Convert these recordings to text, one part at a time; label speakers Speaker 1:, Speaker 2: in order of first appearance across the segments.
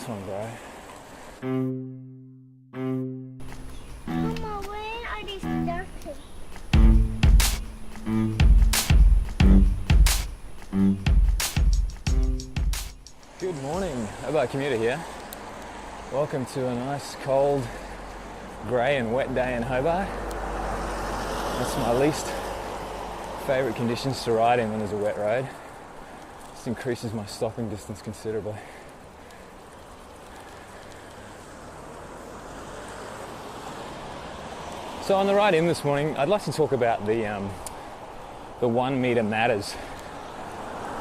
Speaker 1: one, bro.
Speaker 2: Mama, where are these darted?
Speaker 1: Good morning, Hobart commuter here. Welcome to a nice, cold, grey and wet day in Hobart. That's my least favourite conditions to ride in when there's a wet road. This increases my stopping distance considerably. So on the ride in this morning, I'd like to talk about the 1 Metre Matters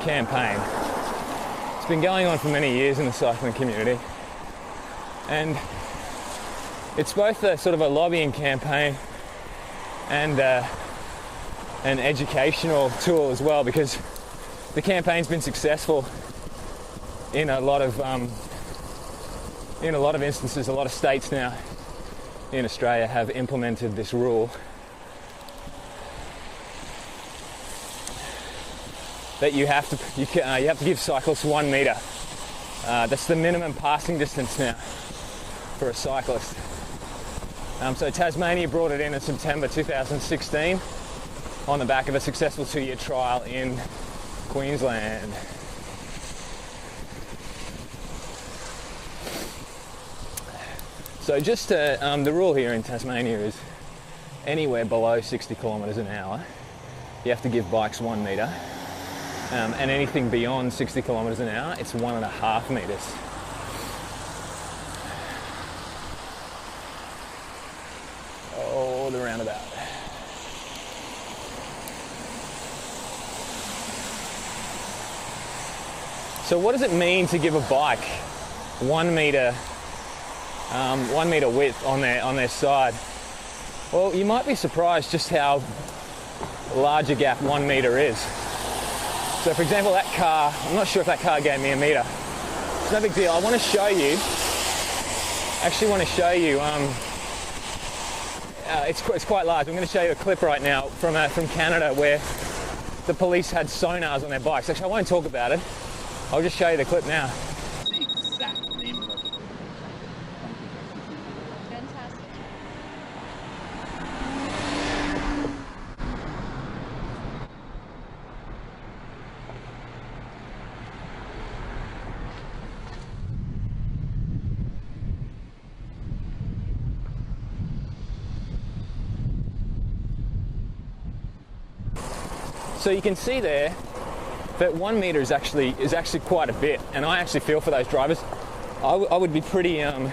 Speaker 1: campaign. It's been going on for many years in the cycling community, and it's both a sort of a lobbying campaign and an educational tool as well, because the campaign's been successful in a lot of instances. A lot of states now in Australia have implemented this rule that you have to give cyclists 1 metre. That's the minimum passing distance now for a cyclist. So Tasmania brought it in September 2016 on the back of a successful 2-year trial in Queensland. So just the rule here in Tasmania is anywhere below 60 kilometres an hour, you have to give bikes 1 metre, and anything beyond 60 kilometres an hour, it's 1.5 metres. Oh, the roundabout. So what does it mean to give a bike 1 metre 1 metre width on their side? Well, you might be surprised just how large a gap 1 metre is. So for example, that car, I'm not sure if that car gave me 1 metre. It's no big deal. I want to show you, it's quite large. I'm going to show you a clip right now from Canada where the police had sonars on their bikes. Actually, I won't talk about it. I'll just show you the clip now.
Speaker 3: The exact name of it.
Speaker 4: Fantastic.
Speaker 1: So you can see there that 1 metre is actually quite a bit, and I actually feel for those drivers. I would be pretty I'd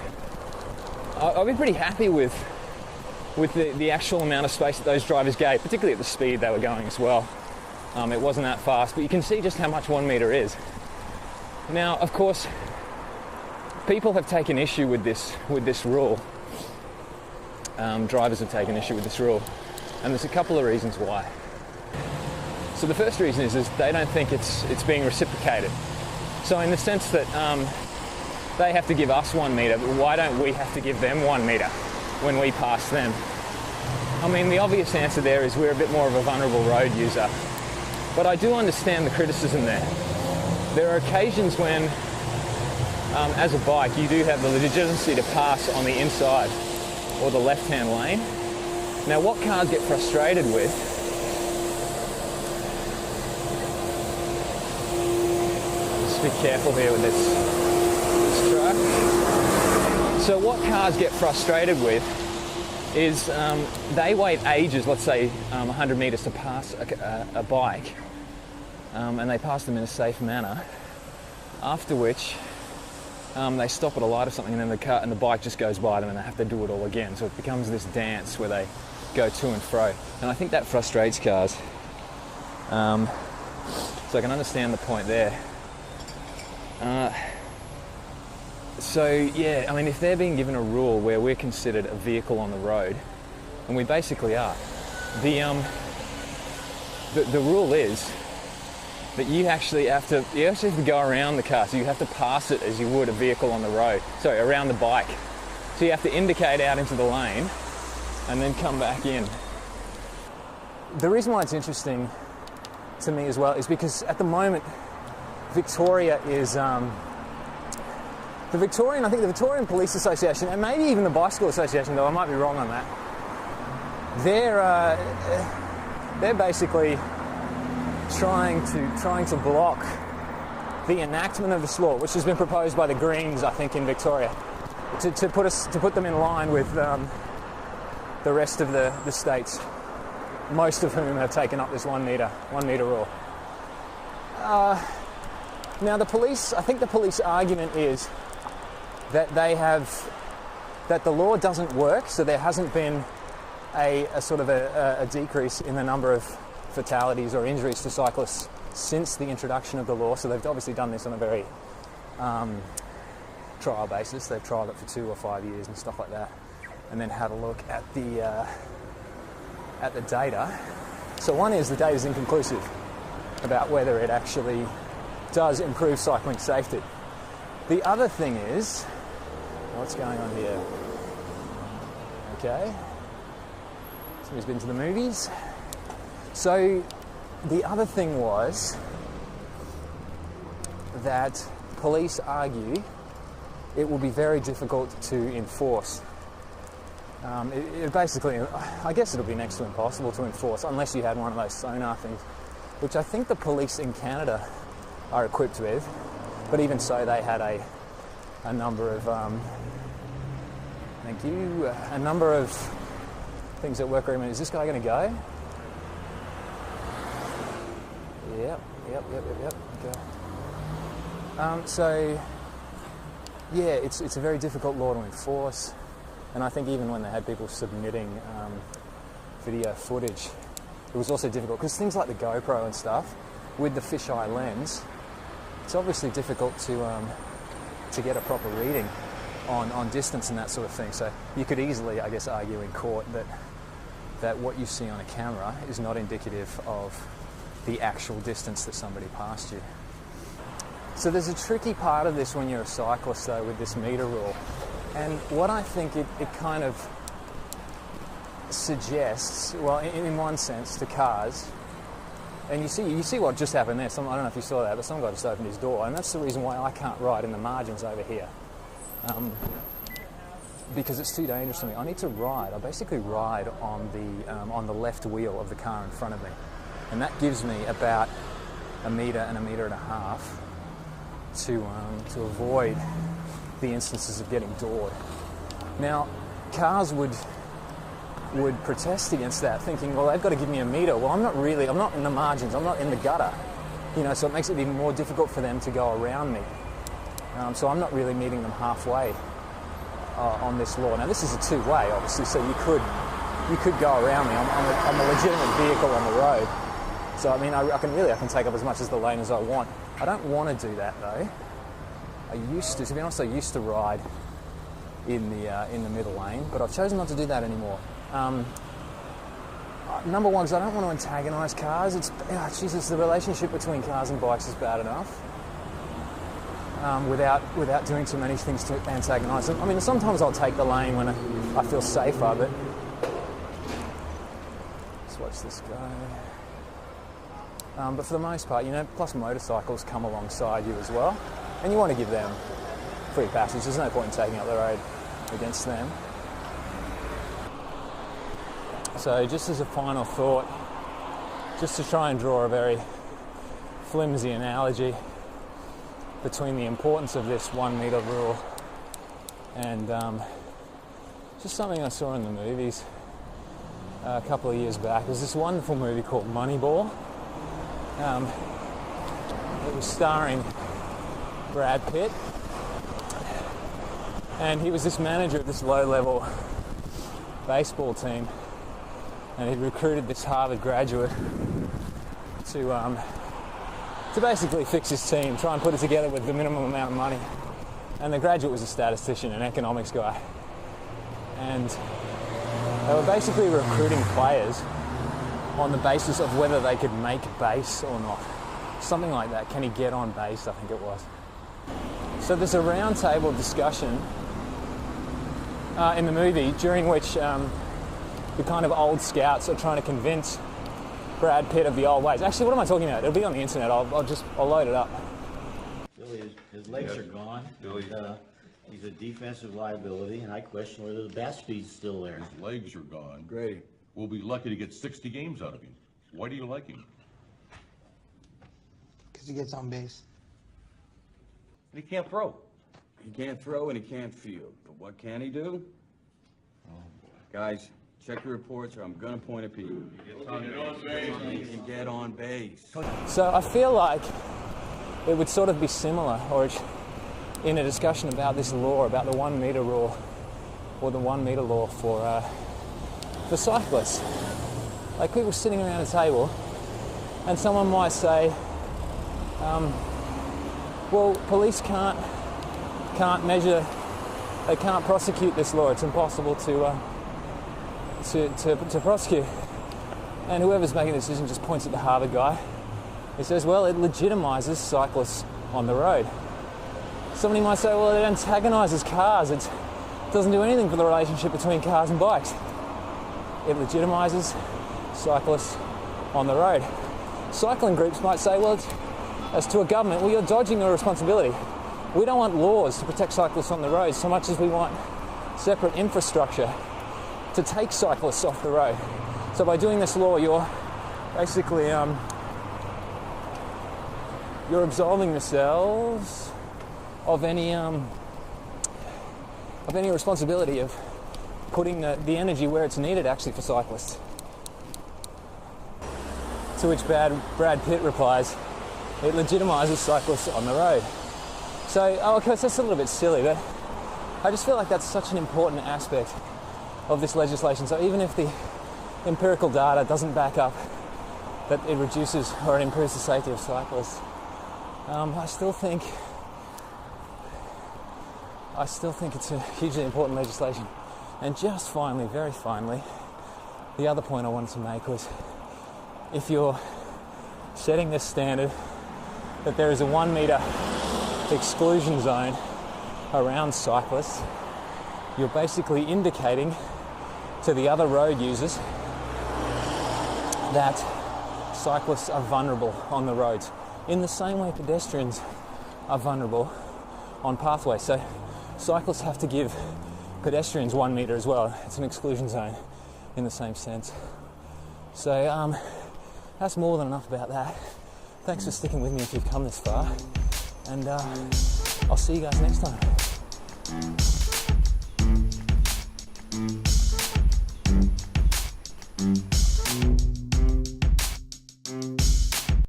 Speaker 1: be pretty happy with the actual amount of space that those drivers gave, particularly at the speed they were going as well. It wasn't that fast, but you can see just how much 1 metre is. Now, of course, people have taken issue with this rule. Drivers have taken issue with this rule, and there's a couple of reasons why. So the first reason is they don't think it's being reciprocated. So in the sense that they have to give us 1 metre, but why don't we have to give them 1 metre when we pass them? I mean, the obvious answer there is we're a bit more of a vulnerable road user. But I do understand the criticism there. There are occasions when, as a bike, you do have the legitimacy to pass on the inside or the left-hand lane. Now, what cars get frustrated with be careful here with this truck. So what cars get frustrated with is they wait ages, let's say 100 metres to pass a bike, and they pass them in a safe manner, after which they stop at a light or something, and then the bike just goes by them and they have to do it all again. So it becomes this dance where they go to and fro, and I think that frustrates cars. So I can understand the point there. So yeah, I mean, if they're being given a rule where we're considered a vehicle on the road, and we basically are, the rule is that you actually have to go around the car, so you have to pass it as you would a vehicle on the road. Sorry, around the bike. So you have to indicate out into the lane and then come back in. The reason why it's interesting to me as well is because at the moment Victoria is I think the Victorian Police Association, and maybe even the Bicycle Association, though I might be wrong on that, they're basically trying to block the enactment of this law, which has been proposed by the Greens, I think, in Victoria, to put them in line with the rest of the states, most of whom have taken up this 1 metre rule. Now I think the police argument is that that the law doesn't work, so there hasn't been a sort of a decrease in the number of fatalities or injuries to cyclists since the introduction of the law. So they've obviously done this on a very trial basis. They've trialled it for 2 or 5 years and stuff like that, and then had a look at the data. So one is the data is inconclusive about whether it actually does improve cycling safety. The other thing is, what's going on here? Okay, somebody's been to the movies. So the other thing was that police argue it will be very difficult to enforce. It basically, I guess it'll be next to impossible to enforce unless you had one of those sonar things, which I think the police in Canada are equipped with. But even so, they had a number of a number of things that work agreement. Is this guy going to go? Yep. Okay. So yeah, it's a very difficult law to enforce, and I think even when they had people submitting video footage, it was also difficult because things like the GoPro and stuff with the fisheye lens, it's obviously difficult to get a proper reading on distance and that sort of thing. So you could easily, I guess, argue in court that what you see on a camera is not indicative of the actual distance that somebody passed you. So there's a tricky part of this when you're a cyclist, though, with this metre rule. And what I think it kind of suggests, well, in one sense, to cars, and you see what just happened there. I don't know if you saw that, but some guy just opened his door, and that's the reason why I can't ride in the margins over here, because it's too dangerous for me. I need to ride. I basically ride on the left wheel of the car in front of me, and that gives me about a metre and a half to avoid the instances of getting doored. Now, cars would protest against that, thinking, well, they've got to give me a metre. Well, I'm not in the margins, I'm not in the gutter, so it makes it even more difficult for them to go around me. So I'm not really meeting them halfway on this law. Now, this is a two-way, obviously, so you could go around me. I'm a legitimate vehicle on the road. So, I mean, I can take up as much as the lane as I want. I don't want to do that, though. To be honest, I used to ride in the middle lane, but I've chosen not to do that anymore. Number one, because I don't want to antagonise cars. The relationship between cars and bikes is bad enough without doing too many things to antagonise them. I mean, sometimes I'll take the lane when I feel safer, but let's watch this guy. But for the most part, plus motorcycles come alongside you as well, and you want to give them free passage. There's no point in taking up the road against them. So just as a final thought, just to try and draw a very flimsy analogy between the importance of this 1 metre rule and just something I saw in the movies a couple of years back. There's this wonderful movie called Moneyball. It was starring Brad Pitt, and he was this manager of this low-level baseball team, and he recruited this Harvard graduate to basically fix his team, try and put it together with the minimum amount of money. And the graduate was a statistician, an economics guy, and they were basically recruiting players on the basis of whether they could make base or not. Something like that. Can he get on base, I think it was. So there's a round table discussion in the movie during which the kind of old scouts are trying to convince Brad Pitt of the old ways. Actually, what am I talking about? It'll be on the internet. I'll load it up.
Speaker 4: Billy, his legs are gone.
Speaker 3: Billy.
Speaker 4: He's a defensive liability, and I question whether the bat speed's still there.
Speaker 5: His legs are gone.
Speaker 6: Grady.
Speaker 5: We'll be lucky to get 60 games out of him. Why do you like him?
Speaker 7: Because he gets on base.
Speaker 5: And he can't throw.
Speaker 6: He can't throw and he can't field. But what can he do? Oh, boy. Guys, check your reports or I'm going to point at people. He can get on base.
Speaker 1: So I feel like it would sort of be similar, or in a discussion about this law, about the 1 metre rule, or the 1 metre law for cyclists. Like people sitting around a table, and someone might say, well, police can't measure, they can't prosecute this law. It's impossible to prosecute. And whoever's making the decision just points at the Harvard guy. He says, well, it legitimizes cyclists on the road. Somebody might say, well, it antagonizes cars. It doesn't do anything for the relationship between cars and bikes. It legitimizes cyclists on the road. Cycling groups might say, well, as to a government, well, you're dodging your responsibility. We don't want laws to protect cyclists on the road so much as we want separate infrastructure to take cyclists off the road. So by doing this law, you're basically you're absolving yourselves of any responsibility of putting the energy where it's needed actually for cyclists. To which Brad Pitt replies, it legitimizes cyclists on the road. So, of course, that's a little bit silly, but I just feel like that's such an important aspect of this legislation. So even if the empirical data doesn't back up that it reduces or it improves the safety of cyclists, I still think it's a hugely important legislation. And just finally, very finally, the other point I wanted to make was, if you're setting this standard that there is a 1 metre exclusion zone around cyclists, you're basically indicating to the other road users that cyclists are vulnerable on the roads, in the same way pedestrians are vulnerable on pathways. So cyclists have to give pedestrians 1 metre as well. It's an exclusion zone in the same sense. So that's more than enough about that. Thanks for sticking with me if you've come this far, and I'll see you guys next time.